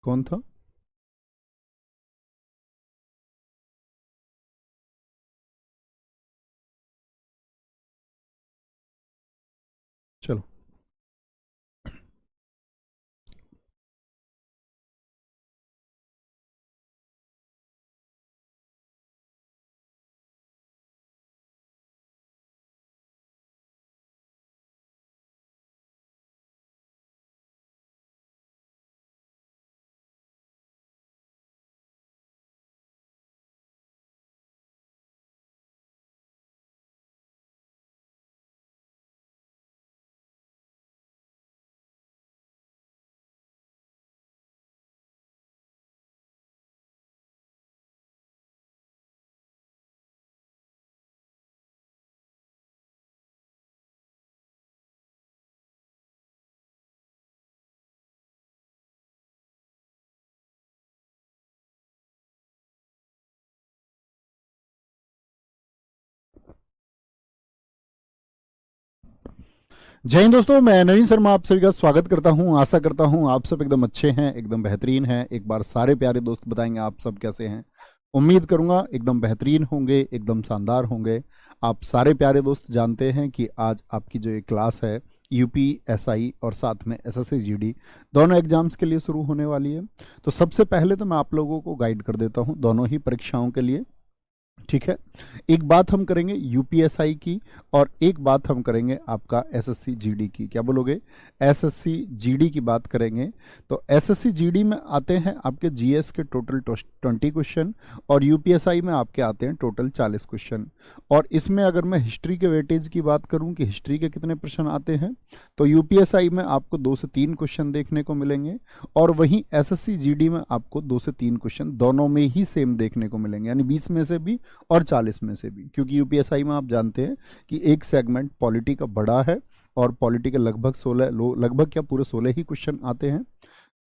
कौन था? चलो, जय हिंद दोस्तों, मैं नवीन शर्मा आप सभी का स्वागत करता हूं। आशा करता हूं आप सब एकदम अच्छे हैं, एकदम बेहतरीन हैं। एक बार सारे प्यारे दोस्त बताएंगे आप सब कैसे हैं। उम्मीद करूंगा एकदम बेहतरीन होंगे, एकदम शानदार होंगे। आप सारे प्यारे दोस्त जानते हैं कि आज आपकी जो ये क्लास है यूपीएसआई और साथ में एसएससी जीडी दोनों एग्जाम्स के लिए शुरू होने वाली है। तो सबसे पहले तो मैं आप लोगों को गाइड कर देता हूं दोनों ही परीक्षाओं के लिए। ठीक है, एक बात हम करेंगे यूपीएसआई की और एक बात हम करेंगे आपका एसएससी जीडी की। क्या बोलोगे? एसएससी जीडी की बात करेंगे। तो एसएससी जीडी में आते हैं आपके जीएस के टोटल 20 क्वेश्चन और यूपीएसआई में आपके आते हैं टोटल 40 क्वेश्चन। और इसमें अगर मैं हिस्ट्री के वेटेज की बात करूं कि हिस्ट्री के कितने प्रश्न आते हैं, तो यूपीएसआई में आपको 2 से 3 क्वेश्चन देखने को मिलेंगे और वहीं एसएससी जीडी में आपको 2 से 3 क्वेश्चन दोनों में ही सेम देखने को मिलेंगे, यानी 20 में से भी और 40 में से भी। क्योंकि यूपीएसआई में आप जानते हैं कि एक सेगमेंट पॉलिटी का बड़ा है और पॉलिटी के लगभग क्या पूरे 16 ही क्वेश्चन आते हैं।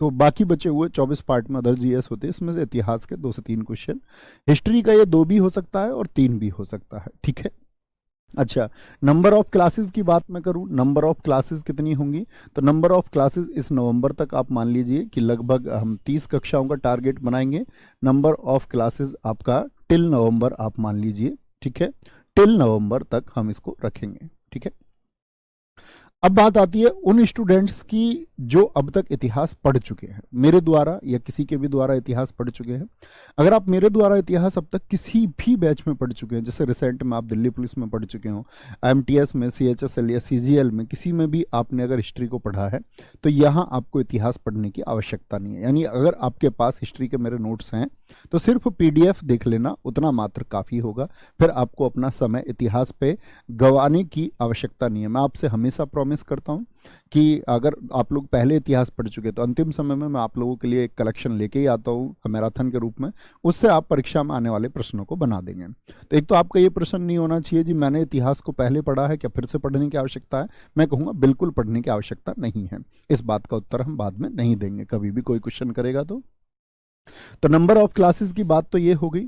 तो बाकी बचे हुए 24 पार्ट में अदर जीएस होते हैं, इसमें से इतिहास के 2 से 3 क्वेश्चन। हिस्ट्री का ये 2 भी हो सकता है और 3 भी हो सकता है। ठीक है, अच्छा, नंबर ऑफ क्लासेस की बात मैं करूं, नंबर ऑफ क्लासेस कितनी होंगी? तो नंबर ऑफ क्लासेस इस नवंबर तक आप मान लीजिए कि लगभग हम 30 कक्षाओं का टारगेट बनाएंगे। नंबर ऑफ क्लासेस आपका टिल नवंबर आप मान लीजिए। ठीक है, टिल नवंबर तक हम इसको रखेंगे। ठीक है, अब बात आती है उन स्टूडेंट्स की जो अब तक इतिहास पढ़ चुके हैं मेरे द्वारा या किसी के भी द्वारा इतिहास पढ़ चुके हैं। अगर आप मेरे द्वारा इतिहास अब तक किसी भी बैच में पढ़ चुके हैं, जैसे रिसेंट में आप दिल्ली पुलिस में पढ़ चुके हो, एमटीएस में, सीएचएसएल या सीजीएल में, किसी में भी आपने अगर हिस्ट्री को पढ़ा है, तो यहाँ आपको इतिहास पढ़ने की आवश्यकता नहीं है। यानी अगर आपके पास हिस्ट्री के मेरे नोट्स हैं तो सिर्फ पीडीएफ देख लेना उतना मात्र काफ़ी होगा। फिर आपको अपना समय इतिहास पे गंवाने की आवश्यकता नहीं है। मैं आपसे हमेशा प्रॉमिस करता हूँ कि अगर आप लोग पहले इतिहास पढ़ चुके तो अंतिम समय में मैं आप लोगों के लिए एक कलेक्शन लेके ही आता हूँ मैराथन के रूप में। उससे आप परीक्षा में आने वाले प्रश्नों को बना देंगे। तो एक तो आपका ये प्रश्न नहीं होना चाहिए जी मैंने इतिहास को पहले पढ़ा है, क्या फिर से पढ़ने की आवश्यकता है? मैं कहूँगा बिल्कुल पढ़ने की आवश्यकता नहीं है। इस बात का उत्तर हम बाद में नहीं देंगे, कभी भी कोई क्वेश्चन करेगा तो नंबर ऑफ क्लासेस की बात तो ये हो गई।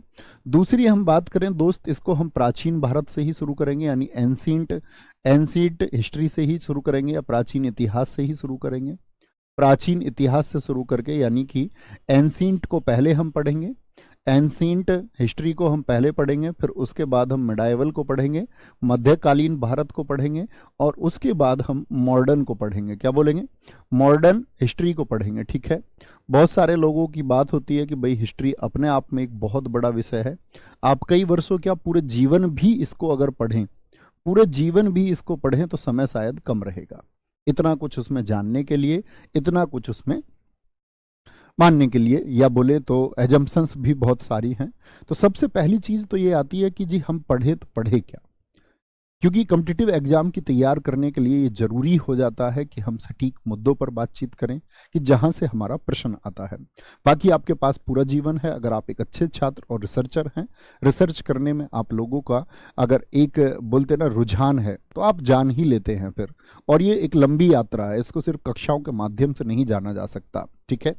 दूसरी हम बात करें दोस्त, इसको हम प्राचीन भारत से ही शुरू करेंगे, यानी एंसींट हिस्ट्री से ही शुरू करेंगे या प्राचीन इतिहास से ही शुरू करेंगे। प्राचीन इतिहास से शुरू करके, यानी कि एंसींट को पहले हम पढ़ेंगे, एंसींट हिस्ट्री को हम पहले पढ़ेंगे, फिर उसके बाद हम मिडाइवल को पढ़ेंगे, मध्यकालीन भारत को पढ़ेंगे और उसके बाद हम मॉडर्न को पढ़ेंगे। क्या बोलेंगे? मॉडर्न हिस्ट्री को पढ़ेंगे। ठीक है, बहुत सारे लोगों की बात होती है कि भाई हिस्ट्री अपने आप में एक बहुत बड़ा विषय है, आप कई वर्षों क्या पूरे जीवन भी इसको अगर पढ़ें, पूरे जीवन भी इसको पढ़ें तो समय शायद कम रहेगा। इतना कुछ उसमें जानने के लिए, इतना कुछ उसमें मानने के लिए, या बोले तो एजम्पशंस भी बहुत सारी हैं। तो सबसे पहली चीज़ तो ये आती है कि जी हम पढ़े तो पढ़े क्या, क्योंकि कॉम्पिटिटिव एग्जाम की तैयार करने के लिए ये जरूरी हो जाता है कि हम सटीक मुद्दों पर बातचीत करें कि जहां से हमारा प्रश्न आता है। बाकी आपके पास पूरा जीवन है, अगर आप एक अच्छे छात्र और रिसर्चर हैं, रिसर्च करने में आप लोगों का अगर एक बोलते ना रुझान है तो आप जान ही लेते हैं फिर। और ये एक लंबी यात्रा है, इसको सिर्फ कक्षाओं के माध्यम से नहीं जाना जा सकता। ठीक है,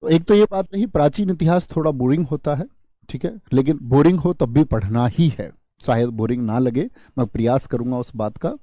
तो एक तो ये बात रही, प्राचीन इतिहास थोड़ा बोरिंग होता है। ठीक है, लेकिन बोरिंग हो तब भी पढ़ना ही है, शायद बोरिंग ना लगे, मैं प्रयास करूंगा उस बात का।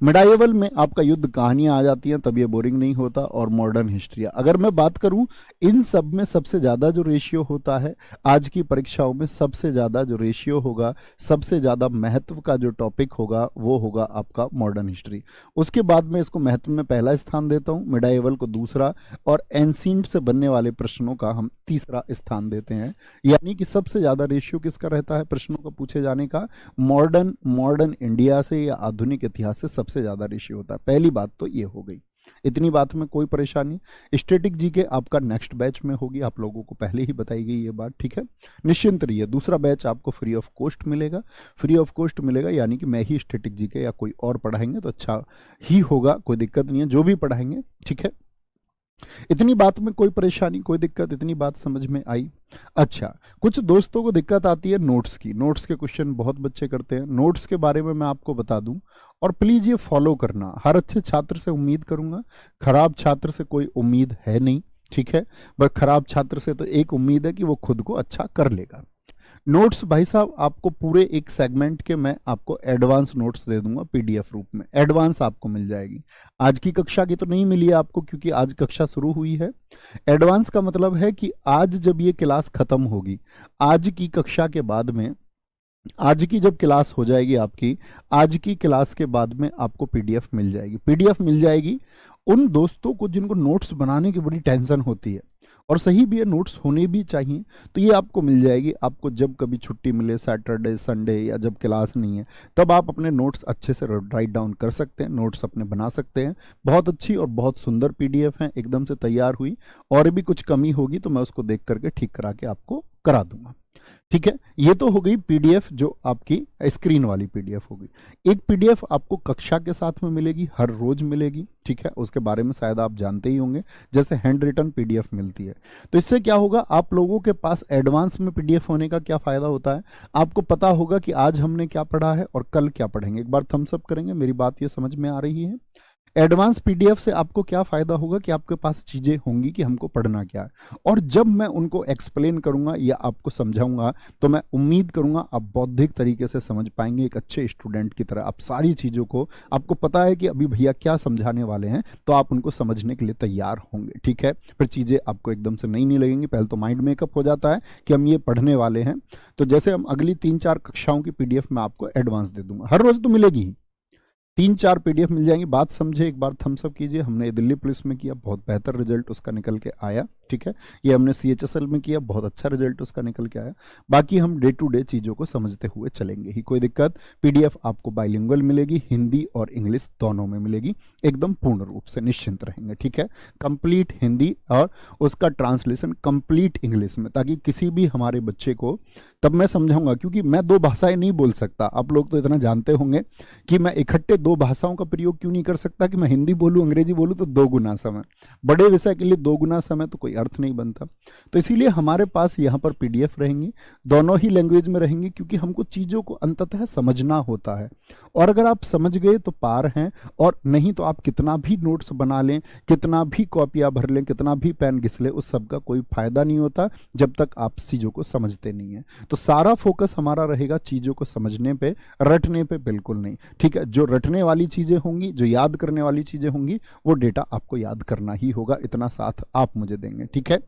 मिडाइवल में आपका युद्ध कहानियां आ जाती हैं, तब ये बोरिंग नहीं होता। और मॉडर्न हिस्ट्री, अगर मैं बात करूं इन सब में सबसे ज़्यादा जो रेशियो होता है आज की परीक्षाओं में, सबसे ज़्यादा जो रेशियो होगा, सबसे ज़्यादा महत्व का जो टॉपिक होगा वो होगा आपका मॉडर्न हिस्ट्री। उसके बाद में इसको महत्व में पहला स्थान देता हूं, मिडाइवल को दूसरा, और एंशिएंट से बनने वाले प्रश्नों का हम तीसरा स्थान देते हैं। यानी कि सबसे ज़्यादा रेशियो किसका रहता है प्रश्नों का पूछे जाने का? मॉडर्न मॉडर्न इंडिया से या आधुनिक इतिहास से सबसे ज्यादा रेशियो होता है। पहली बात तो ये हो गई, इतनी बात में कोई परेशानी। स्टैटिक जीके आपका नेक्स्ट बैच में होगी, आप लोगों को पहले ही बताई गई ये बात, ठीक है, निश्चिंत रहिए। दूसरा बैच आपको फ्री ऑफ कॉस्ट मिलेगा, फ्री ऑफ कॉस्ट मिलेगा, यानी कि मैं ही स्टैटिक जीके या कोई और पढ़ाएंगे तो अच्छा ही होगा, कोई दिक्कत नहीं है, जो भी पढ़ाएंगे, ठीक है। इतनी बात में कोई परेशानी, कोई दिक्कत, इतनी बात समझ में आई? अच्छा, कुछ दोस्तों को दिक्कत आती है नोट्स की। नोट्स के क्वेश्चन बहुत बच्चे करते हैं, नोट्स के बारे में मैं आपको बता दूं, और प्लीज ये फॉलो करना। हर अच्छे छात्र से उम्मीद करूंगा, खराब छात्र से कोई उम्मीद है नहीं, ठीक है। बस खराब छात्र से तो एक उम्मीद है कि वो खुद को अच्छा कर लेगा। नोट्स भाई साहब आपको पूरे एक सेगमेंट के मैं आपको एडवांस नोट्स दे दूंगा पीडीएफ रूप में, एडवांस आपको मिल जाएगी। आज की कक्षा की तो नहीं मिली है आपको, क्योंकि आज कक्षा शुरू हुई है। एडवांस का मतलब है कि आज जब ये क्लास खत्म होगी, आज की कक्षा के बाद में, आज की जब क्लास हो जाएगी आपकी, आज की क्लास के बाद में आपको पीडीएफ मिल जाएगी। पीडीएफ मिल जाएगी उन दोस्तों को जिनको नोट्स बनाने की बड़ी टेंशन होती है, और सही भी है, नोट्स होने भी चाहिए, तो ये आपको मिल जाएगी। आपको जब कभी छुट्टी मिले, सैटरडे संडे, या जब क्लास नहीं है, तब आप अपने नोट्स अच्छे से राइट डाउन कर सकते हैं, नोट्स अपने बना सकते हैं। बहुत अच्छी और बहुत सुंदर पीडीएफ है, एकदम से तैयार हुई। और भी कुछ कमी होगी तो मैं उसको देख करके ठीक करा के आपको करा दूंगा, ठीक है। ये तो हो गई पीडीएफ, जो आपकी स्क्रीन वाली पीडीएफ होगी। एक पीडीएफ आपको कक्षा के साथ में मिलेगी, हर रोज मिलेगी, ठीक है। उसके बारे में शायद आप जानते ही होंगे, जैसे हैंड रिटन पीडीएफ मिलती है। तो इससे क्या होगा, आप लोगों के पास एडवांस में पीडीएफ होने का क्या फायदा होता है, आपको पता होगा कि आज हमने क्या पढ़ा है और कल क्या पढ़ेंगे। एक बार थम्स अप करेंगे, मेरी बात ये समझ में आ रही है? एडवांस पीडीएफ से आपको क्या फायदा होगा कि आपके पास चीजें होंगी कि हमको पढ़ना क्या है, और जब मैं उनको एक्सप्लेन करूंगा या आपको समझाऊंगा, तो मैं उम्मीद करूंगा आप बौद्धिक तरीके से समझ पाएंगे, एक अच्छे स्टूडेंट की तरह। आप सारी चीजों को, आपको पता है कि अभी भैया क्या समझाने वाले हैं, तो आप उनको समझने के लिए तैयार होंगे, ठीक है। फिर चीजें आपको एकदम से नई नहीं लगेंगी। पहले तो माइंड मेकअप हो जाता है कि हम ये पढ़ने वाले हैं। तो जैसे हम अगली 3-4 कक्षाओं की पीडीएफ में आपको एडवांस दे दूंगा, हर रोज तो मिलेगी ही, 3-4 पीडीएफ मिल जाएंगी। बात समझे, एक बार थम्स अप कीजिए। हमने दिल्ली पुलिस में किया, बहुत बेहतर रिजल्ट उसका निकल के आया, ठीक है। ये हमने सीएचएसएल में किया, बहुत अच्छा रिजल्ट उसका निकल के आया। बाकी हम डे टू डे चीज़ों को समझते हुए चलेंगे ही, कोई दिक्कत। पीडीएफ आपको बाइलिंगुअल मिलेगी, हिंदी और इंग्लिश दोनों में मिलेगी, एकदम पूर्ण रूप से निश्चिंत रहेंगे, ठीक है। कंप्लीट हिंदी और उसका ट्रांसलेशन कंप्लीट इंग्लिश में, ताकि किसी भी हमारे बच्चे को, तब मैं समझाऊंगा, क्योंकि मैं 2 भाषाएं नहीं बोल सकता। आप लोग तो इतना जानते होंगे कि मैं इकट्ठे 2 भाषाओं का प्रयोग क्यों नहीं कर सकता, कि मैं हिंदी बोलूं अंग्रेजी बोलूं तो 2 गुना समय, बड़े विषय के लिए 2 गुना समय तो कोई अर्थ नहीं बनता। तो इसीलिए हमारे पास यहाँ पर पीडीएफ रहेंगी, दोनों ही लैंग्वेज में रहेंगी, क्योंकि हमको चीज़ों को अंततः समझना होता है। और अगर आप समझ गए तो पार हैं, और नहीं तो आप कितना भी नोट्स बना लें, कितना भी कॉपियाँ भर लें, कितना भी पेन घिस लें, उस सब का कोई फायदा नहीं होता जब तक आप चीज़ों को समझते नहीं हैं। तो सारा फोकस हमारा रहेगा चीज़ों को समझने पे, रटने पे बिल्कुल नहीं, ठीक है। जो रटने वाली चीज़ें होंगी, जो याद करने वाली चीज़ें होंगी, वो डेटा आपको याद करना ही होगा, इतना साथ आप मुझे देंगे, ठीक है।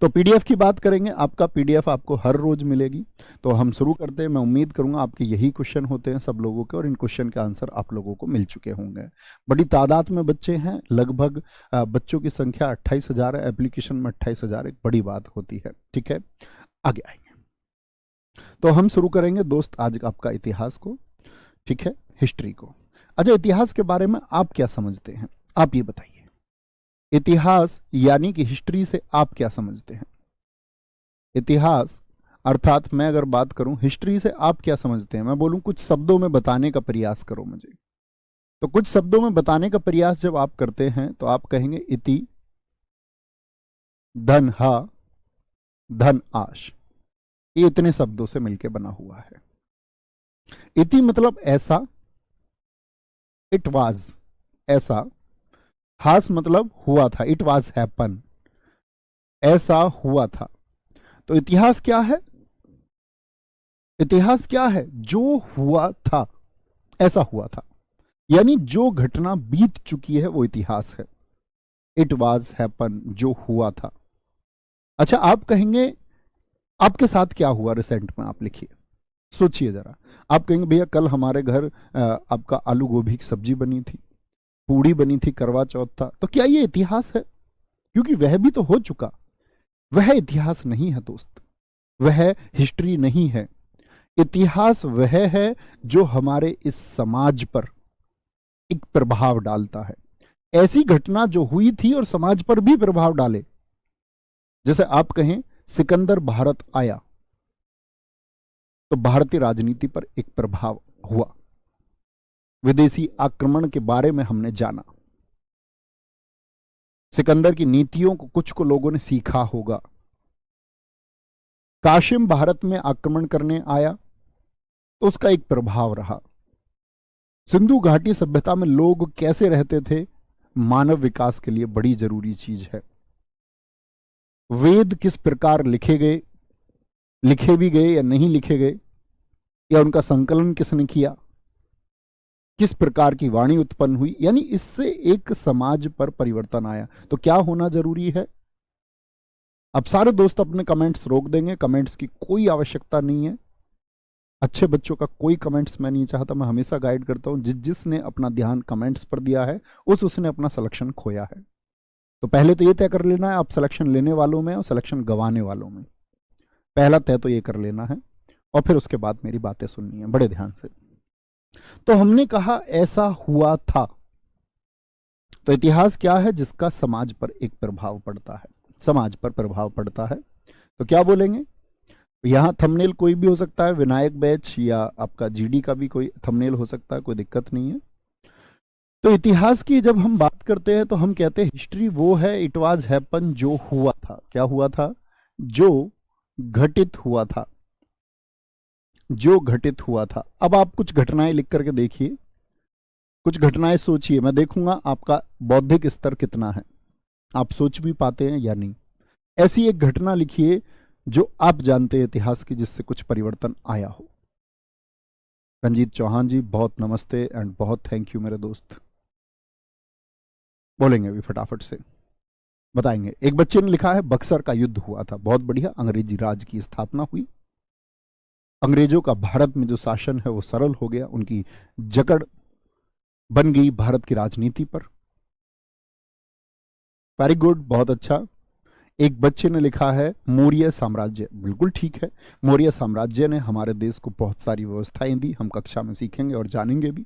तो पीडीएफ की बात करेंगे, आपका पीडीएफ आपको हर रोज मिलेगी। तो हम शुरू करते हैं। मैं उम्मीद करूंगा आपके यही क्वेश्चन होते हैं सब लोगों के, और इन क्वेश्चन के आंसर आप लोगों को मिल चुके होंगे। बड़ी तादाद में बच्चे हैं, लगभग बच्चों की संख्या 28,000 है, एप्लीकेशन में 28,000 एक बड़ी बात होती है, ठीक है। आगे आएंगे तो हम शुरू करेंगे दोस्त आज आपका इतिहास को, ठीक है, हिस्ट्री को। अच्छा, इतिहास के बारे में आप क्या समझते हैं, आप ये बताइए। इतिहास यानी कि हिस्ट्री से आप क्या समझते हैं? इतिहास अर्थात मैं अगर बात करूं हिस्ट्री से आप क्या समझते हैं, मैं बोलूं कुछ शब्दों में बताने का प्रयास करो मुझे, तो कुछ शब्दों में बताने का प्रयास जब आप करते हैं तो आप कहेंगे इति धन हा धन आश, ये इतने शब्दों से मिलकर बना हुआ है। इति मतलब ऐसा, इट वाज ऐसा, हास मतलब हुआ था, इट वाज हैपन, ऐसा हुआ था। तो इतिहास क्या है? इतिहास क्या है? जो हुआ था, ऐसा हुआ था। यानी जो घटना बीत चुकी है वो इतिहास है। इट वॉज हैपन, जो हुआ था। अच्छा, आप कहेंगे आपके साथ क्या हुआ रिसेंट में, आप लिखिए, सोचिए जरा। आप कहेंगे भैया कल हमारे घर आपका आलू गोभी की सब्जी बनी थी, पूड़ी बनी थी, करवा चौथ था। तो क्या ये इतिहास है? क्योंकि वह भी तो हो चुका। वह इतिहास नहीं है दोस्त, वह हिस्ट्री नहीं है। इतिहास वह है जो हमारे इस समाज पर एक प्रभाव डालता है। ऐसी घटना जो हुई थी और समाज पर भी प्रभाव डाले। जैसे आप कहें सिकंदर भारत आया तो भारतीय राजनीति पर एक प्रभाव हुआ, विदेशी आक्रमण के बारे में हमने जाना, सिकंदर की नीतियों को कुछ को लोगों ने सीखा होगा। काशिम भारत में आक्रमण करने आया तो उसका एक प्रभाव रहा। सिंधु घाटी सभ्यता में लोग कैसे रहते थे, मानव विकास के लिए बड़ी जरूरी चीज है। वेद किस प्रकार लिखे गए, लिखे भी गए या नहीं लिखे गए, या उनका संकलन किसने किया, किस प्रकार की वाणी उत्पन्न हुई, यानी इससे एक समाज पर परिवर्तन आया। तो क्या होना जरूरी है? अब सारे दोस्त अपने कमेंट्स रोक देंगे, कमेंट्स की कोई आवश्यकता नहीं है। अच्छे बच्चों का कोई कमेंट्स मैं नहीं चाहता। मैं हमेशा गाइड करता हूं, जिसने अपना ध्यान कमेंट्स पर दिया है उसने अपना सिलेक्शन खोया है। तो पहले तो ये तय कर लेना है आप सिलेक्शन लेने वालों में और सिलेक्शन गंवाने वालों में। पहला तय तो ये कर लेना है और फिर उसके बाद मेरी बातें सुननी है बड़े ध्यान से। तो हमने कहा ऐसा हुआ था। तो इतिहास क्या है? जिसका समाज पर एक प्रभाव पड़ता है, समाज पर प्रभाव पड़ता है। तो क्या बोलेंगे? यहां थंबनेल कोई भी हो सकता है, विनायक बैच या आपका जीडी का भी कोई थंबनेल हो सकता है, कोई दिक्कत नहीं है। तो इतिहास की जब हम बात करते हैं तो हम कहते हैं हिस्ट्री वो है, इट वाज हैपन, जो हुआ था। क्या हुआ था? जो घटित हुआ था, जो घटित हुआ था। अब आप कुछ घटनाएं लिख करके देखिए, कुछ घटनाएं सोचिए। मैं देखूंगा आपका बौद्धिक स्तर कितना है, आप सोच भी पाते हैं या नहीं। ऐसी एक घटना लिखिए जो आप जानते हैं इतिहास की, जिससे कुछ परिवर्तन आया हो। रंजीत चौहान जी बहुत नमस्ते एंड बहुत थैंक यू मेरे दोस्त। बोलेंगे अभी फटाफट से बताएंगे। एक बच्चे ने लिखा है बक्सर का युद्ध हुआ था, बहुत बढ़िया। अंग्रेजी राज की स्थापना हुई, अंग्रेजों का भारत में जो शासन है वो सरल हो गया, उनकी जकड़ बन गई भारत की राजनीति पर। वेरी गुड, बहुत अच्छा। एक बच्चे ने लिखा है मौर्य साम्राज्य, बिल्कुल ठीक है। मौर्य साम्राज्य ने हमारे देश को बहुत सारी व्यवस्थाएं दी, हम कक्षा में सीखेंगे और जानेंगे भी।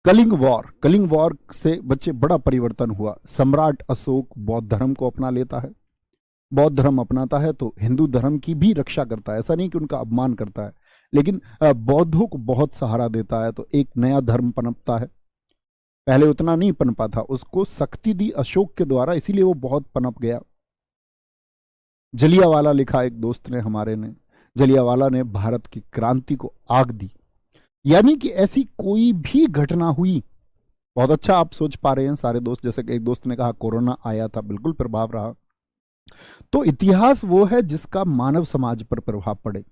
कलिंग वॉर, कलिंग वॉर से बच्चे बड़ा परिवर्तन हुआ। सम्राट अशोक बौद्ध धर्म को अपना लेता है, बौद्ध धर्म अपनाता है तो हिंदू धर्म की भी रक्षा करता है। ऐसा नहीं कि उनका अपमान करता है, लेकिन बौद्धों को बहुत सहारा देता है, तो एक नया धर्म पनपता है। पहले उतना नहीं पनपा था, उसको शक्ति दी अशोक के द्वारा, इसीलिए वो बहुत पनप गया। जलियावाला लिखा एक दोस्त ने हमारे ने, जलियावाला ने भारत की क्रांति को आग दी। यानी कि ऐसी कोई भी घटना हुई। बहुत अच्छा, आप सोच पा रहे हैं सारे दोस्त। जैसे कि एक दोस्त ने कहा कोरोना आया था, बिल्कुल प्रभाव रहा। तो इतिहास वो है जिसका मानव समाज पर प्रभाव पड़े।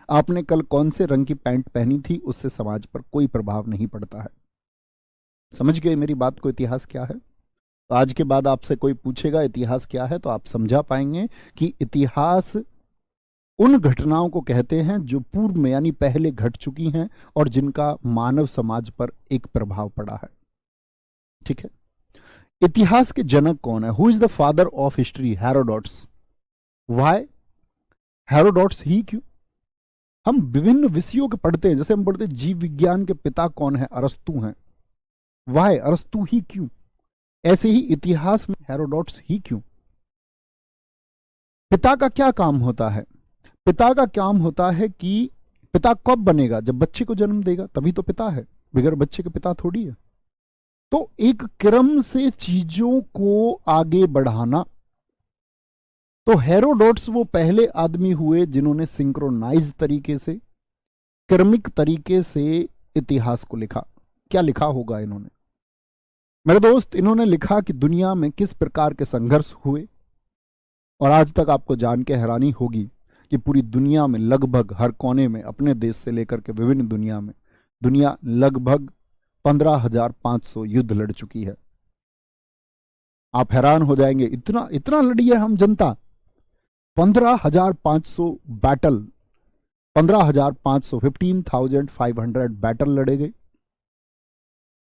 आपने कल कौन से रंग की पैंट पहनी थी, उससे समाज पर कोई प्रभाव नहीं पड़ता है। समझ गए मेरी बात को? इतिहास क्या है? तो आज के बाद आपसे कोई पूछेगा इतिहास क्या है, तो आप समझा पाएंगे कि इतिहास उन घटनाओं को कहते हैं जो पूर्व में यानी पहले घट चुकी हैं और जिनका मानव समाज पर एक प्रभाव पड़ा है। ठीक है। इतिहास के जनक कौन है? Who is the father of history? Herodotus. Why Herodotus ही क्यों? हम विभिन्न विषयों के पढ़ते हैं, जैसे हम पढ़ते हैं जीव विज्ञान के पिता कौन है? अरस्तु हैं। वाई अरस्तु ही क्यों? ऐसे ही इतिहास में हेरोडोट्स ही क्यों? पिता का क्या काम होता है? पिता का काम होता है कि पिता कब बनेगा? जब बच्चे को जन्म देगा, तभी तो पिता है, बगैर बच्चे के पिता थोड़ी है। तो एक क्रम से चीजों को आगे बढ़ाना। तो हेरोडोट्स वो पहले आदमी हुए जिन्होंने सिंक्रोनाइज तरीके से, क्रमिक तरीके से इतिहास को लिखा। क्या लिखा होगा इन्होंने? मेरे दोस्त, इन्होंने लिखा कि दुनिया में किस प्रकार के संघर्ष हुए। और आज तक आपको जान के हैरानी होगी कि पूरी दुनिया में लगभग हर कोने में, अपने देश से लेकर के विभिन्न दुनिया में दुनिया लगभग 15,500 युद्ध लड़ चुकी है। आप हैरान हो जाएंगे, इतना इतना लड़ी है हम जनता। 15,500 बैटल, 15,500, 15,500 बैटल लड़े गए।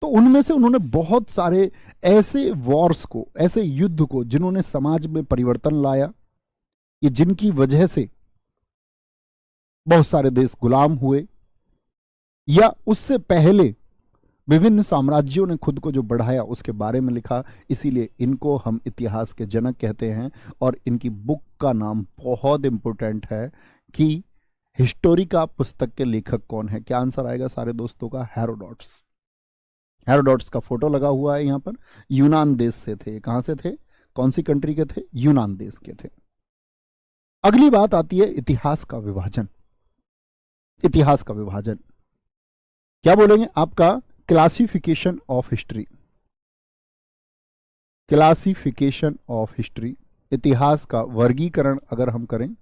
तो उनमें से उन्होंने बहुत सारे ऐसे वॉर्स को, ऐसे युद्ध को जिन्होंने समाज में परिवर्तन लाया, ये जिनकी वजह से बहुत सारे देश गुलाम हुए, या उससे पहले विभिन्न साम्राज्यों ने खुद को जो बढ़ाया, उसके बारे में लिखा। इसीलिए इनको हम इतिहास के जनक कहते हैं। और इनकी बुक का नाम बहुत इंपॉर्टेंट है कि हिस्टोरिका पुस्तक के लेखक कौन है। क्या आंसर आएगा सारे दोस्तों का? हेरोडोट्स। हेरोडोट्स का फोटो लगा हुआ है यहाँ पर। यूनान देश से थे। कहां से थे? कौन सी कंट्री के थे? यूनान देश के थे। अगली बात आती है इतिहास का विभाजन। इतिहास का विभाजन क्या बोलेंगे? आपका classification of history. Classification of history, इतिहास का वर्गीकरण अगर हम करें,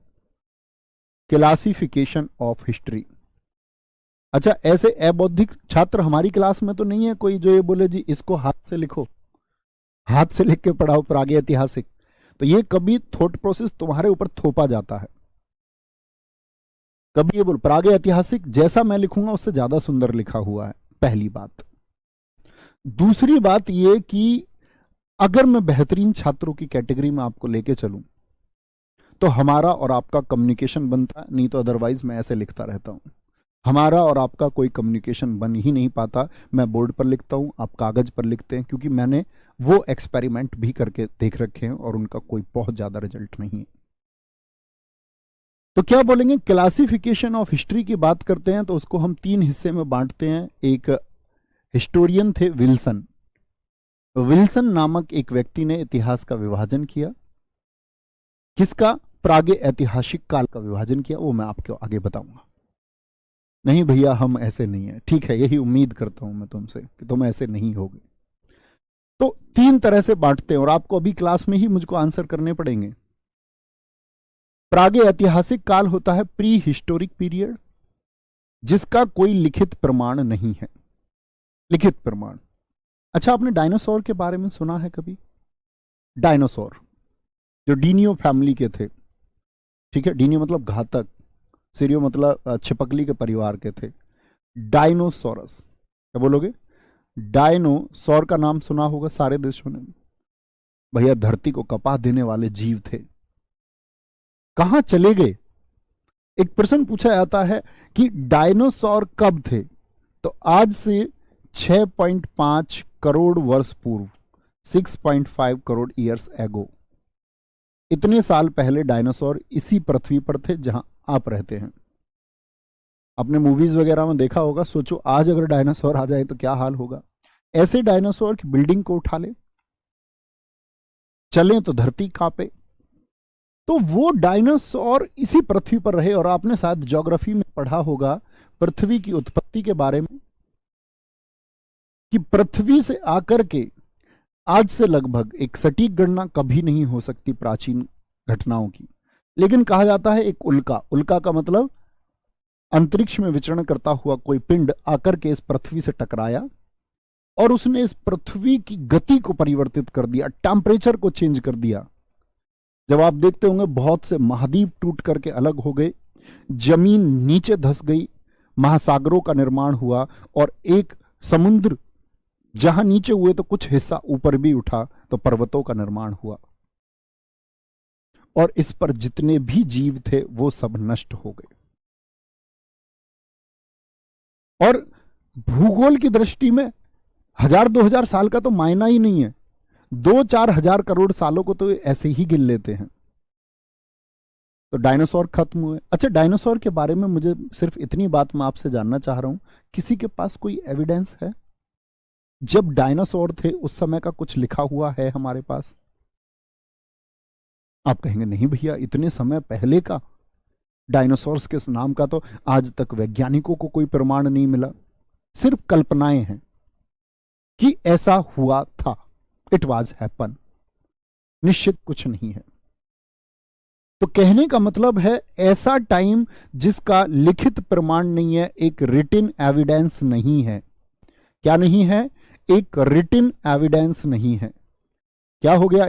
क्लासिफिकेशन ऑफ हिस्ट्री। अच्छा, ऐसे अबौद्धिक छात्र हमारी क्लास में तो नहीं है कोई जो ये बोले जी इसको हाथ से लिखो, हाथ से लिख के पढ़ाओ प्रागैतिहासिक? तो ये कभी थॉट प्रोसेस तुम्हारे ऊपर थोपा जाता है। कभी ये बोल प्रागैतिहासिक जैसा मैं लिखूंगा उससे ज्यादा सुंदर लिखा हुआ है, पहली बात। दूसरी बात ये कि अगर मैं बेहतरीन छात्रों की कैटेगरी में आपको लेके चलूं तो हमारा और आपका कम्युनिकेशन बनता है, नहीं तो अदरवाइज मैं ऐसे लिखता रहता हूं। हमारा और आपका कोई कम्युनिकेशन बन ही नहीं पाता। मैं बोर्ड पर लिखता हूं, आप कागज पर लिखते हैं, क्योंकि मैंने वो एक्सपेरिमेंट भी करके देख रखे हैं और उनका कोई बहुत ज्यादा रिजल्ट नहीं है। तो क्या बोलेंगे? क्लासिफिकेशन ऑफ हिस्ट्री की बात करते हैं तो उसको हम 3 हिस्से में बांटते हैं। एक हिस्टोरियन थे विल्सन। विल्सन नामक एक व्यक्ति ने इतिहास का विभाजन किया। किसका? प्रागैतिहासिक काल का विभाजन किया। वो मैं आपको आगे बताऊंगा। नहीं भैया हम ऐसे नहीं है, ठीक है, यही उम्मीद करता हूं मैं तुमसे कि तुम ऐसे नहीं होगे। तो 3 तरह से बांटते हैं और आपको अभी क्लास में ही मुझको आंसर करने पड़ेंगे। प्रागैतिहासिक काल होता है प्री हिस्टोरिक पीरियड, जिसका कोई लिखित प्रमाण नहीं है। लिखित प्रमाण। अच्छा, आपने डायनासोर के बारे में सुना है कभी? डायनासोर जो डीनियो फैमिली के थे, ठीक है, डीनियो मतलब घातक, सीरियो मतलब छिपकली के परिवार के थे। डायनोसोरस, क्या बोलोगे? डायनोसोर का नाम सुना होगा सारे देशों ने। भैया धरती को कपा देने वाले जीव थे। कहां चले गए? एक प्रश्न पूछा जाता है कि डायनासोर कब थे? तो आज से 6.5 करोड़ वर्ष पूर्व, 6.5 करोड़ ईयर्स एगो, इतने साल पहले डायनासोर इसी पृथ्वी पर थे जहां आप रहते हैं। आपने मूवीज वगैरह में देखा होगा। सोचो आज अगर डायनासोर आ जाए तो क्या हाल होगा। ऐसे डायनासोर की बिल्डिंग को उठा ले, चलें तो धरती कांपे। तो वो डायनासोर इसी पृथ्वी पर रहे। और आपने शायद ज्योग्राफी में पढ़ा होगा पृथ्वी की उत्पत्ति के बारे में, कि पृथ्वी से आकर के आज से लगभग एक सटीक गणना कभी नहीं हो सकती प्राचीन घटनाओं की, लेकिन कहा जाता है एक उल्का, उल्का का मतलब अंतरिक्ष में विचरण करता हुआ कोई पिंड आकर के इस पृथ्वी से टकराया और उसने इस पृथ्वी की गति को परिवर्तित कर दिया, टेम्परेचर को चेंज कर दिया। जब आप देखते होंगे बहुत से महाद्वीप टूट करके अलग हो गए, जमीन नीचे धंस गई, महासागरों का निर्माण हुआ और एक समुद्र जहां नीचे हुए तो कुछ हिस्सा ऊपर भी उठा, तो पर्वतों का निर्माण हुआ और इस पर जितने भी जीव थे वो सब नष्ट हो गए। और भूगोल की दृष्टि में 1000-2000 साल का तो मायना ही नहीं है, 2-4 हजार करोड़ सालों को तो ऐसे ही गिन लेते हैं। तो डायनासोर खत्म हुए। अच्छा, डायनासोर के बारे में मुझे सिर्फ इतनी बात मैं आपसे जानना चाह रहा हूं, किसी के पास कोई एविडेंस है जब डायनासोर थे उस समय का कुछ लिखा हुआ है हमारे पास? आप कहेंगे नहीं भैया इतने समय पहले का डायनासोर्स के नाम का तो आज तक वैज्ञानिकों को कोई प्रमाण नहीं मिला, सिर्फ कल्पनाएं हैं कि ऐसा हुआ था, इट वाज हैपन, निश्चित कुछ नहीं है। तो कहने का मतलब है ऐसा टाइम जिसका लिखित प्रमाण नहीं है, एक रिटिन एविडेंस नहीं है। क्या नहीं है? एक रिटिन एविडेंस नहीं है। क्या हो गया?